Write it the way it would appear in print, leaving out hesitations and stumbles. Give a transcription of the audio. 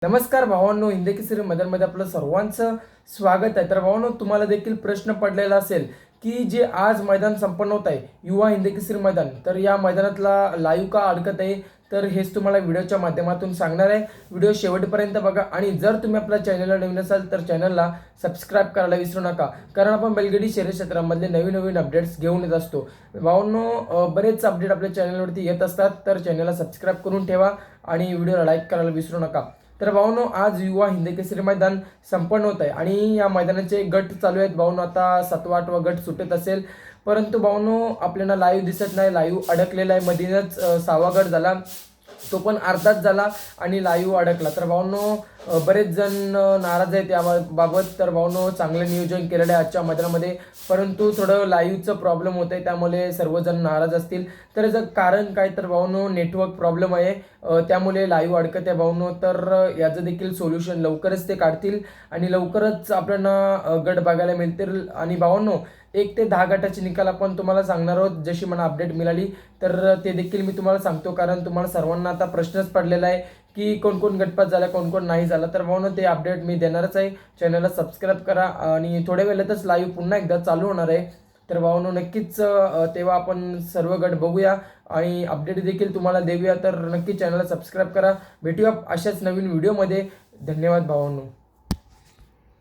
नमस्कार भावांनो, हिंदी केसरी मैदानमध्ये आपलं सर्वांचं स्वागत आहे. तर भावांनो, तुम्हाला देखील प्रश्न पडलेला असेल की जे आज मैदान संपन्न होत आहे युवा हिंदी केसरी मैदान, तर या मैदानातला लाईव्ह का अडकत आहे, तर हेच तुम्हाला व्हिडिओच्या माध्यमातून सांगणार आहे. व्हिडिओ शेवटपर्यंत बघा आणि जर तुम्ही आपल्या चॅनलला नवीन असाल तर चॅनलला सबस्क्राईब करायला विसरू नका, कारण आपण बैलगाडी शर्यत क्षेत्रामधले नवीन नवीन अपडेट्स घेऊन येत असतो. भावांनो, बरेच अपडेट आपल्या चॅनलवरती येत असतात, तर चॅनलला सबस्क्राईब करून ठेवा आणि व्हिडिओला लाईक करायला विसरू नका. तर भावांनो, आज युवा हिंदी केसरी मैदान संपन्न होत आहे आणि या मैदानाचे गट चालू आहेत. भावांनो, आता 7वा-8वा गट सुटत असेल, परंतु भावांनो आपल्याला लाईव्ह दिसत नाही. लाईव्ह अडकलेला आहे. मधीनच 6वा गट झाला, तो पण अर्धाच झाला आणि लाईव्ह अडकला. तर भावांनो, बरेच जण नाराज आहेत याबाबत. तर भावांनो, चांगलं नियोजन केलेलं आहे आजच्या मैदानामध्ये, परंतु थोडं लाईव्हचं प्रॉब्लेम होत आहे, त्यामुळे सर्वजण नाराज असतील. तर याचं कारण काय, तर भावांनो नेटवर्क प्रॉब्लेम आहे, त्यामुळे लाईव्ह अडकत आहे भावांनो. तर याचं देखील सोल्युशन लवकरच ते काढतील आणि लवकरच आपल्याला गट बघायला मिळतील. आणि भावांनो, 1 ते 10 गटाचे निकाल आपण तुम्हाला सांगणार आहोत, जशी मला अपडेट मिळाली तर ते देखील मी तुम्हाला सांगतो, कारण तुम्हाला सर्वांना आता प्रश्नच पडलेला आहे की कोण कोण गटपास झाला, कोण कोण नाही झाला. तर भावांनो, ते अपडेट मी देणारच आहे. चॅनलला सबस्क्राईब करा आणि थोड्या वेळातच लाईव्ह पुन्हा एकदा चालू होणार आहे. तर भावांनो, नक्कीच तेव्हा आपण सर्व गट बघूया आणि अपडेट देखील तुम्हाला देऊया. तर नक्की चॅनलला सबस्क्राईब करा. भेटूया अशाच नवीन व्हिडिओमध्ये. धन्यवाद भावांनो.